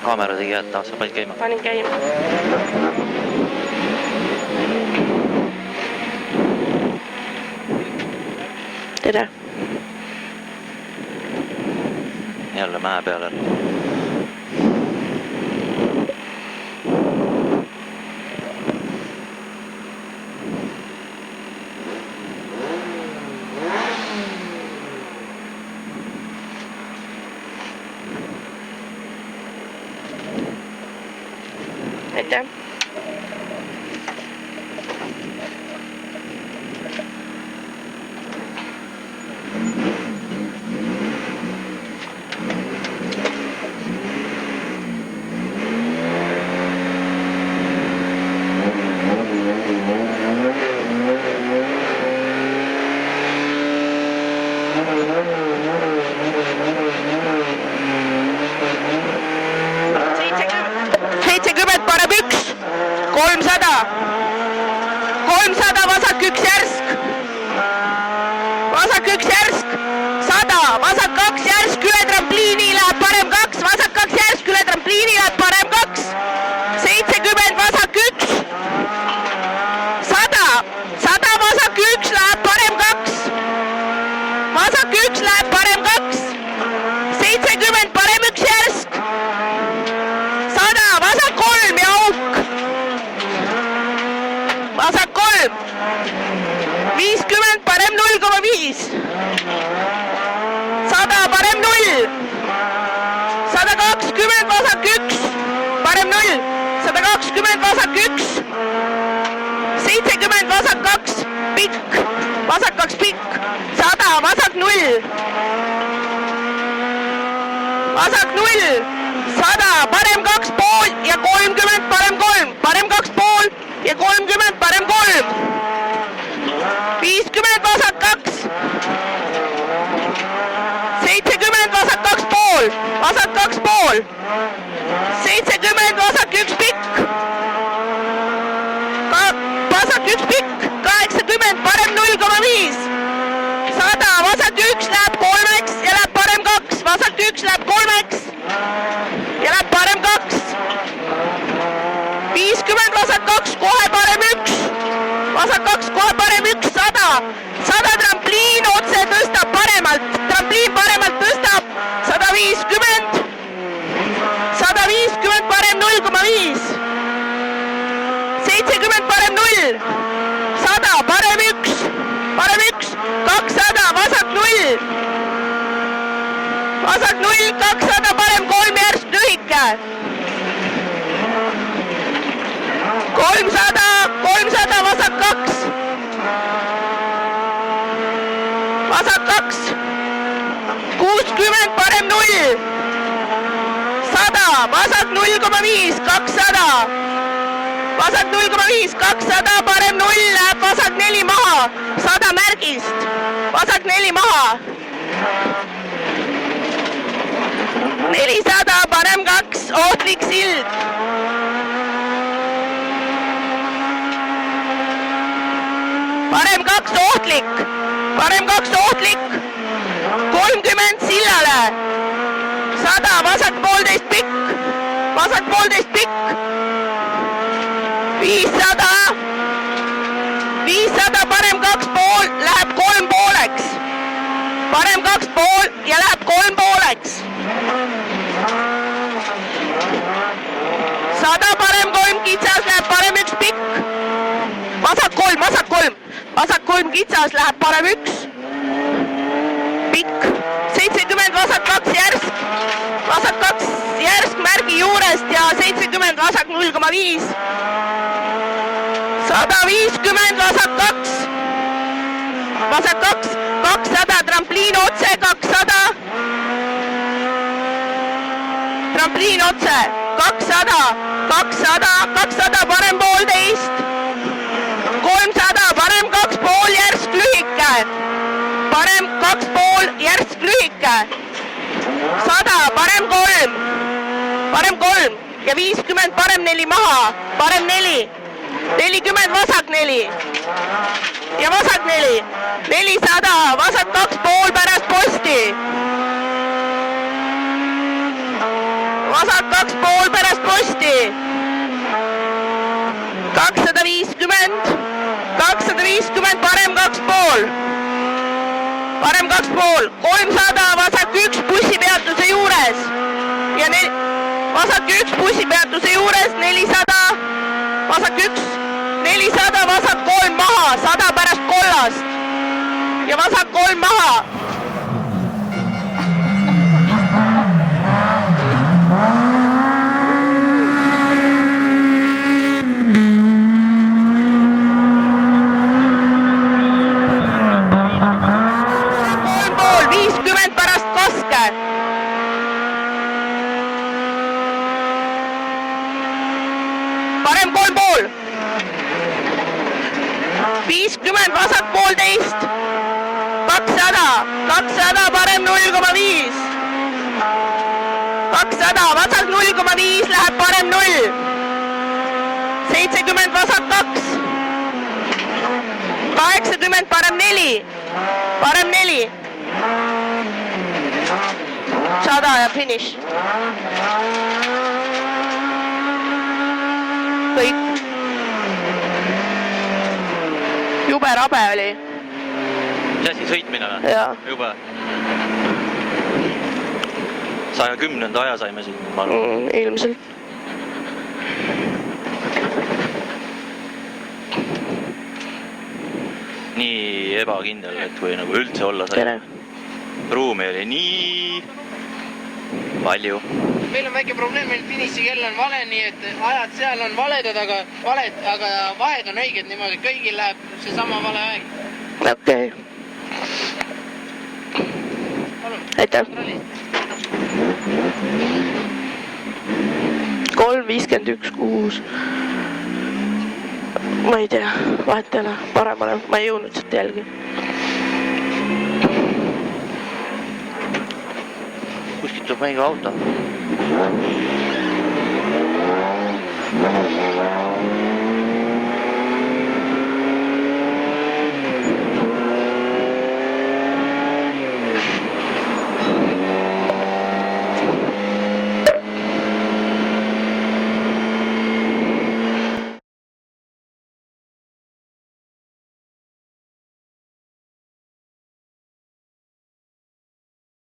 Kaamera tegi jätta, sa panid käima? Panin käima. Tere. Jälle mäe peale. Aitäh. Paneb 1, 300 vasak 1 järsk, vasak 1 järsk, 100, vasak 2 järsk, üle trampliini läheb parem 2, vasak 2 järsk, üle trampliini läheb parem 2, 70 vasak 1, 100 vasak 1 läheb parem 2, vasak 1 läheb parem 2, 70 parem 1 järsk, 100 vasak 3 ja auk, vasak 3, 50 parem 0,5, 100 parem 0, 120 vasak 1, parem 0, 120 vasak 1, 70 vasak 2, pikk, vasak 2 pikk, 100 vasak 0, vasak 0, 100 parem 2 pool ja 30 parem 3, parem 2 pool ja 30 parem 3, 50 vasak 2, 70 vasak 2 pool, vasak 2 pool, 70 vasak 1 pikk, vasak 1 pikk, 80 parem 0,5, 100 vasak 1 läheb 3-ks ja läheb parem 2, vasak 1 läheb 3-ks ja läheb parem 2, 50 vasak 2 kohe parem 1, vasak 2 kohe parem 1, 100 trampliin otse tõstab paremalt, trampliin paremalt tõstab, 150 parem 0,5, 70 parem 0, 100 parem 1, 200 vasak 0, 200 parem 3 järsk lühike, 300 vasak 2, vasak 2, 60 parem 0, 100 vasak 0,5, 200, vasak 0,5, 200 parem 0 läheb vasak 4 maha, 100 märgist, vasak 4 maha, 400 parem 2, ohtlik sild, parem 2 ohtlik, 30 sillale, 100 vasak 1,5 pikk, vasak 1,5 pikk, 500 parem 2 pool läheb 3 pooleks, parem 2 pool ja läheb 3 pooleks, 100 parem 3 kitsas läheb parem 1 pikk, vasak 3 kitsas läheb parem 1 pikk, 70 vasak 2 järsk, vasak 2 järsk märgi juurest ja 70 vasak 0,5, 150 vasak 2, 200 trampliin otse, 200, trampliin otse, 200 parem 1,5, 300 parem 2 pool järsk lühike, parem 2 pool järsk lühike, 100 parem 3 ja 50 parem 4 maha, parem 4, 40 vasak 4 ja vasak 4, 400 vasak 2 pool pärast posti, vasak 2 pool 2,5. parem 2,5. 300, vasak 1 bussipeatuse juures. Ja vasak 1 bussipeatuse juures, 400, vasak 1, 400, vasak 3 maha, 100 pärast kollast. Ja vasak 3 maha. Parem 3,5. 50, vasak 1,5. 200, 200, parem 0,5. 200, vasak 0,5, läheb parem 0. 70, vasak 2. 80, parem 4. Parem 4. 100 ja finiš. Kõik. Jube rabe oli. Mis asi, sõitmine või? Jaa. Jube. 110. aja saime siin, ma arvan. Ilmselt. Nii ebakindel, et kui nagu üldse olla sai. Tere. Ruumi oli nii palju. Meil on väike probleem, meil finišikell on vale, nii et ajad seal on valedad, aga vahed on õiged niimoodi, kõigil läheb see sama vale aeg. Okei. Aitäh. 3,51,6. Ma ei tea, vahet ei ole, paremale, ma ei jõudnud sealt jälgi. Kuskilt tuleb mingi auto.